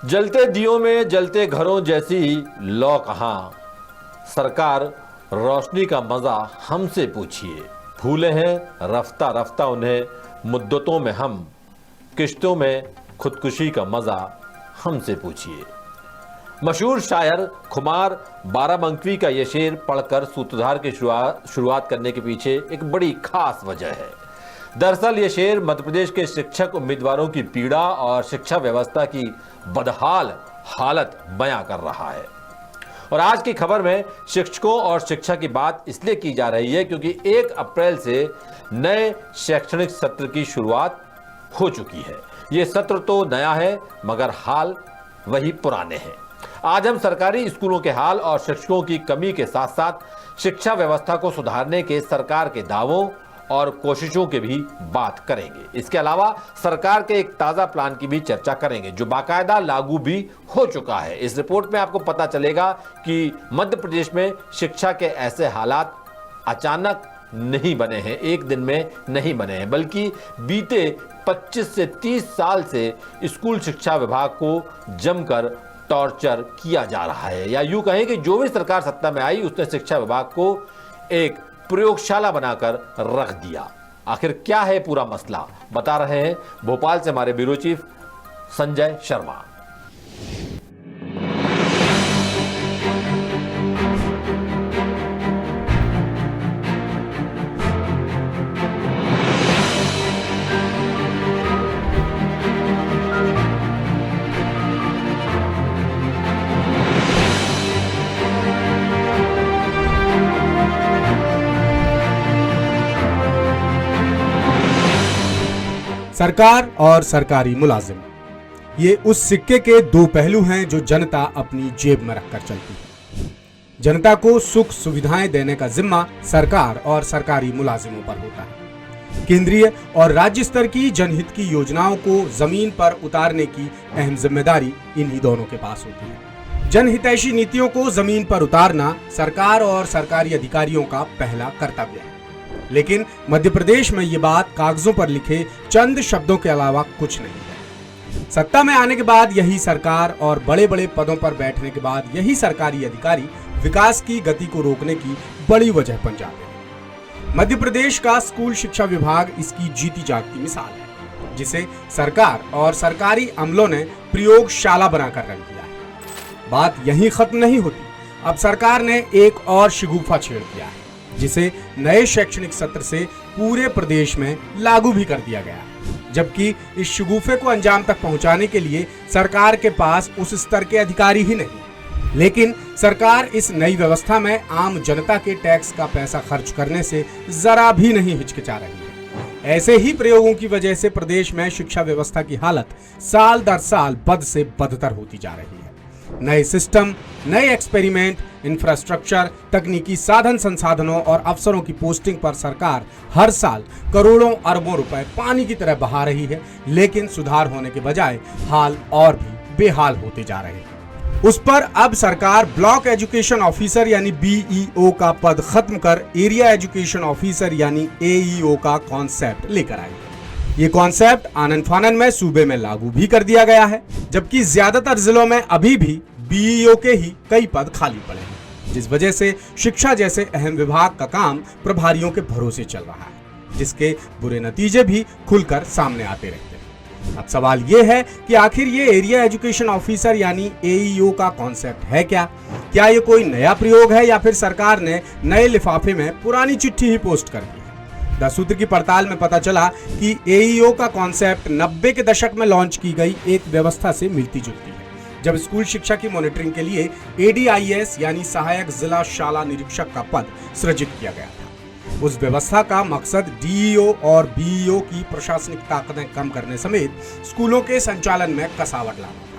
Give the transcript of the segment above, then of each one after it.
जलते दियों में जलते घरों जैसी लौ कहां, सरकार रोशनी का मजा हमसे पूछिए। भूले हैं रफ्ता रफ्ता उन्हें मुद्दतों में हम, किश्तों में खुदकुशी का मजा हमसे पूछिए। मशहूर शायर खुमार बाराबंकी का यह शेर पढ़कर सूत्रधार की शुरुआत करने के पीछे एक बड़ी खास वजह है। दरअसल ये शेर मध्य प्रदेश के शिक्षक उम्मीदवारों की पीड़ा और शिक्षा व्यवस्था की बदहाल हालत बयां कर रहा है। और आज की खबर में शिक्षकों और शिक्षा की बात इसलिए की जा रही है क्योंकि 1 अप्रैल से नए शैक्षणिक सत्र की शुरुआत हो चुकी है। ये सत्र तो नया है मगर हाल वही पुराने हैं। आज हम सरकारी स्कूलों के हाल और शिक्षकों की कमी के साथ साथ शिक्षा व्यवस्था को सुधारने के सरकार के दावों और कोशिशों की भी बात करेंगे। इसके अलावा सरकार के एक ताजा प्लान की भी चर्चा करेंगे जो बाकायदा लागू भी हो चुका है। इस रिपोर्ट में आपको पता चलेगा कि मध्य प्रदेश में शिक्षा के ऐसे हालात अचानक नहीं बने हैं, एक दिन में नहीं बने हैं, बल्कि बीते 25 से 30 साल से स्कूल शिक्षा विभाग को जमकर टॉर्चर किया जा रहा है। या यूं कहें कि जो भी सरकार सत्ता में आई उसने शिक्षा विभाग को एक प्रयोगशाला बनाकर रख दिया। आखिर क्या है पूरा मसला, बता रहे हैं भोपाल से हमारे ब्यूरो चीफ संजय शर्मा। सरकार और सरकारी मुलाजिम, ये उस सिक्के के 2 पहलू हैं जो जनता अपनी जेब में रखकर चलती है। जनता को सुख सुविधाएं देने का जिम्मा सरकार और सरकारी मुलाजिमों पर होता है। केंद्रीय और राज्य स्तर की जनहित की योजनाओं को जमीन पर उतारने की अहम जिम्मेदारी इन्हीं दोनों के पास होती है। जनहितैषी नीतियों को जमीन पर उतारना सरकार और सरकारी अधिकारियों का पहला कर्तव्य है। लेकिन मध्य प्रदेश में ये बात कागजों पर लिखे चंद शब्दों के अलावा कुछ नहीं है। सत्ता में आने के बाद यही सरकार और बड़े बड़े पदों पर बैठने के बाद यही सरकारी अधिकारी विकास की गति को रोकने की बड़ी वजह बन जाते हैं। मध्य प्रदेश का स्कूल शिक्षा विभाग इसकी जीती जागती मिसाल है, जिसे सरकार और सरकारी अमलों ने प्रयोगशाला बनाकर रख दिया है। बात यहीं खत्म नहीं होती। अब सरकार ने एक और शिगुफा छेड़ दिया है, जिसे नए शैक्षणिक सत्र से पूरे प्रदेश में लागू भी कर दिया गया है। जबकि इस शिगुफे को अंजाम तक पहुंचाने के लिए सरकार के पास उस स्तर के अधिकारी ही नहीं। लेकिन सरकार इस नई व्यवस्था में आम जनता के टैक्स का पैसा खर्च करने से जरा भी नहीं हिचकिचा रही है। ऐसे ही प्रयोगों की वजह से प्रदेश में शिक्षा व्यवस्था की हालत साल दर साल बद से बदतर होती जा रही है। नए सिस्टम, नए एक्सपेरिमेंट, इंफ्रास्ट्रक्चर, तकनीकी साधन संसाधनों और अफसरों की पोस्टिंग पर सरकार हर साल करोड़ों अरबों रुपए पानी की तरह बहा रही है, लेकिन सुधार होने के बजाय हाल और भी बेहाल होते जा रहे हैं। उस पर अब सरकार ब्लॉक एजुकेशन ऑफिसर यानी BEO का पद खत्म कर एरिया एजुकेशन ऑफिसर यानी AEO का कॉन्सेप्ट लेकर आई है। ये कॉन्सेप्ट आनन फानन में सूबे में लागू भी कर दिया गया है, जबकि ज्यादातर जिलों में अभी भी BEO के ही कई पद खाली पड़े हैं, जिस वजह से शिक्षा जैसे अहम विभाग का काम प्रभारियों के भरोसे चल रहा है, जिसके बुरे नतीजे भी खुलकर सामने आते रहते हैं। अब सवाल ये है कि आखिर ये एरिया एजुकेशन ऑफिसर यानी AEO का कॉन्सेप्ट है क्या? क्या ये कोई नया प्रयोग है या फिर सरकार ने नए लिफाफे में पुरानी चिट्ठी ही पोस्ट कर दी? 10 सूत्र की पड़ताल में पता चला कि AEO का कॉन्सेप्ट 90 के दशक में लॉन्च की गई एक व्यवस्था से मिलती जुलती है, जब स्कूल शिक्षा की मॉनिटरिंग के लिए ADIS यानी सहायक जिला शाला निरीक्षक का पद सृजित किया गया था। उस व्यवस्था का मकसद DEO और BEO की प्रशासनिक ताकतें कम करने समेत स्कूलों के संचालन में कसावट लाना था।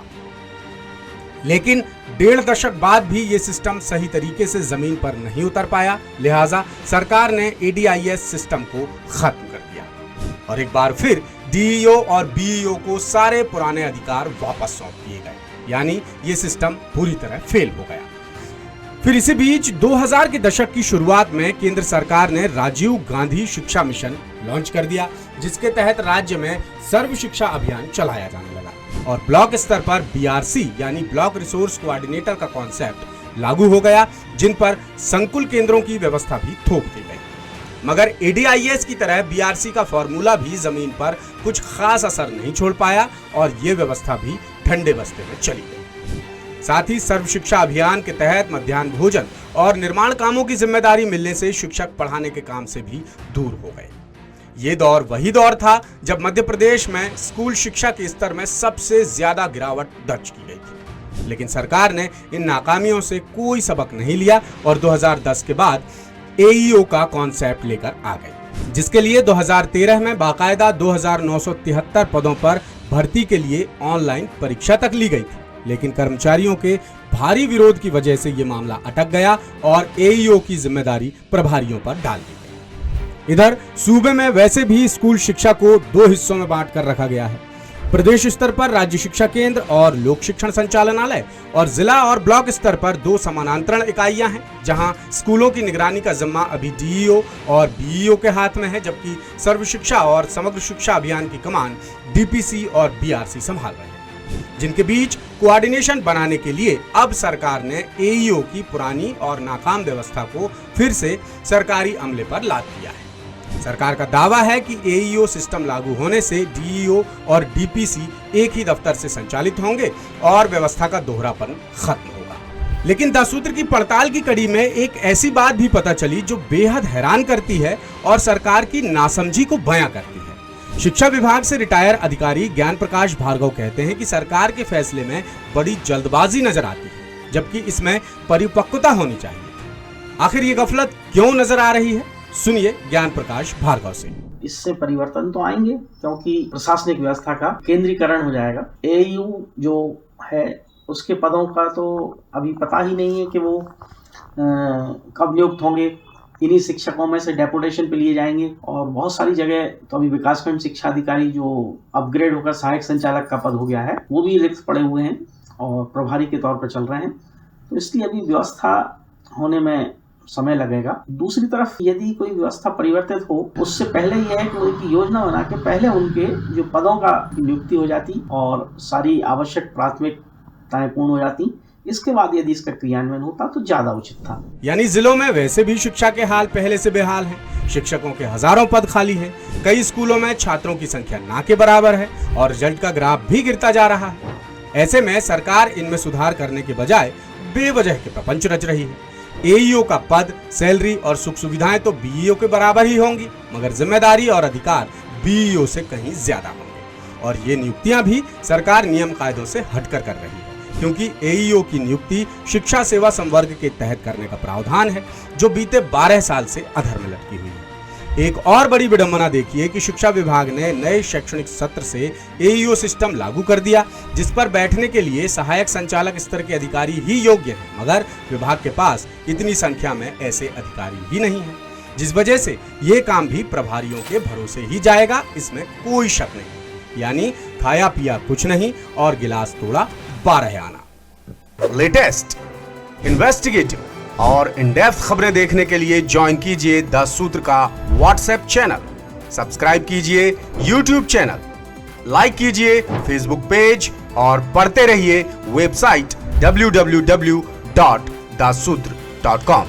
लेकिन 1.5 दशक बाद भी ये सिस्टम सही तरीके से जमीन पर नहीं उतर पाया, लिहाजा सरकार ने ADIS सिस्टम को खत्म कर दिया और एक बार फिर DEO और BEO को सारे पुराने अधिकार वापस सौंप दिए गए, यानी ये सिस्टम पूरी तरह फेल हो गया। फिर इसी बीच 2000 के दशक की शुरुआत में केंद्र सरकार ने राजीव गांधी शिक्षा मिशन लॉन्च कर दिया, जिसके तहत राज्य में सर्व शिक्षा अभियान चलाया जाने लगा। और ब्लॉक स्तर पर बीआरसी यानी ब्लॉक रिसोर्स कोऑर्डिनेटर का कॉन्सेप्ट लागू हो गया, जिन पर संकुल केंद्रों की व्यवस्था भी थोप दी गई। मगर एडीआईएस की तरह बीआरसी का फॉर्मूला भी जमीन पर कुछ खास असर नहीं छोड़ पाया और ये व्यवस्था भी ठंडे बस्ते में चली गई। साथ ही सर्व शिक्षा अभियान के तहत मध्याह्न भोजन और निर्माण कामों की जिम्मेदारी मिलने से शिक्षक पढ़ाने के काम से भी दूर हो गए। ये दौर वही दौर था जब मध्य प्रदेश में स्कूल शिक्षा के स्तर में सबसे ज्यादा गिरावट दर्ज की गई थी, लेकिन सरकार ने इन नाकामियों से कोई सबक नहीं लिया और 2010 के बाद एईओ का कॉन्सेप्ट लेकर आ गई, जिसके लिए 2013 में बाकायदा 2973 पदों पर भर्ती के लिए ऑनलाइन परीक्षा तक ली गई थी, लेकिन कर्मचारियों के भारी विरोध की वजह से ये मामला अटक गया और एईओ की जिम्मेदारी प्रभारियों पर डाल दी गई। इधर सूबे में वैसे भी स्कूल शिक्षा को 2 हिस्सों में बांट कर रखा गया है। प्रदेश स्तर पर राज्य शिक्षा केंद्र और लोक शिक्षण संचालनालय और जिला और ब्लॉक स्तर पर 2 समानांतरण इकाइयां हैं, जहां स्कूलों की निगरानी का जिम्मा अभी डीईओ और बीईओ के हाथ में है, जबकि सर्व शिक्षा और समग्र शिक्षा अभियान की कमान डीपीसी और बीआरसी संभाल रहे हैं, जिनके बीच कोऑर्डिनेशन बनाने के लिए अब सरकार ने एईओ की पुरानी और नाकाम व्यवस्था को फिर से सरकारी अमले पर लाद दिया है। सरकार का दावा है कि एईओ सिस्टम लागू होने से डीईओ और डीपीसी एक ही दफ्तर से संचालित होंगे और व्यवस्था का दोहरापन खत्म होगा। लेकिन 10 सूत्र की पड़ताल की कड़ी में एक ऐसी बात भी पता चली जो बेहद हैरान करती है और सरकार की नासमझी को बयां करती है। शिक्षा विभाग से रिटायर अधिकारी ज्ञान प्रकाश भार्गव कहते हैं कि सरकार के फैसले में बड़ी जल्दबाजी नजर आती है, जबकि इसमें परिपक्वता होनी चाहिए। आखिर ये गफलत क्यों नजर आ रही है, सुनिए ज्ञान प्रकाश भार्गव से। इससे परिवर्तन तो आएंगे क्योंकि प्रशासनिक व्यवस्था का केंद्रीकरण हो जाएगा। एयू जो है उसके पदों का तो अभी पता ही नहीं है कि वो कब नियुक्त होंगे। इन्हीं शिक्षकों में से डेपुटेशन पे लिए जाएंगे और बहुत सारी जगह तो अभी विकासखंड शिक्षा अधिकारी जो अपग्रेड होकर सहायक संचालक का पद हो गया है वो भी रिक्त पड़े हुए हैं और प्रभारी के तौर पर चल रहे हैं, तो इसलिए अभी व्यवस्था होने में समय लगेगा। दूसरी तरफ यदि कोई व्यवस्था परिवर्तित हो उससे पहले यह है कि उनकी योजना बना के पहले उनके जो पदों का नियुक्ति हो जाती और सारी आवश्यक प्राथमिकताएं पूर्ण हो जाती, इसके बाद यदि इसका क्रियान्वयन होता तो ज्यादा उचित था। यानी जिलों में वैसे भी शिक्षा के हाल पहले से बेहाल है। शिक्षकों के हजारों पद खाली हैं, कई स्कूलों में छात्रों की संख्या ना के बराबर है और रिजल्ट का ग्राफ भी गिरता जा रहा है। ऐसे में सरकार इनमें सुधार करने के बजाय बेवजह के प्रपंच रच रही है। एईओ का पद, सैलरी और सुख सुविधाएं तो बीईओ के बराबर ही होंगी, मगर जिम्मेदारी और अधिकार बीईओ से कहीं ज्यादा होंगे और ये नियुक्तियां भी सरकार नियम कायदों से हटकर कर रही है, क्योंकि एईओ की नियुक्ति शिक्षा सेवा संवर्ग के तहत करने का प्रावधान है, जो बीते 12 साल से अधर में लटकी हुई है। एक और बड़ी विडंबना देखिए कि शिक्षा विभाग ने नए शैक्षणिक सत्र से एईओ सिस्टम लागू कर दिया, जिस पर बैठने के लिए सहायक संचालक स्तर के अधिकारी ही योग्य हैं, मगर विभाग के पास इतनी संख्या में ऐसे अधिकारी ही नहीं है, जिस वजह से ये काम भी प्रभारियों के भरोसे ही जाएगा, इसमें कोई शक नहीं। यानी खाया पिया कुछ नहीं और गिलास तोड़ा 12 आना। लेटेस्ट, इन्वेस्टिगेटिव और इन डेप्थ खबरें देखने के लिए ज्वाइन कीजिए 10 सूत्र का व्हाट्सएप चैनल, सब्सक्राइब कीजिए यूट्यूब चैनल, लाइक कीजिए फेसबुक पेज और पढ़ते रहिए वेबसाइट www.dassutra.com।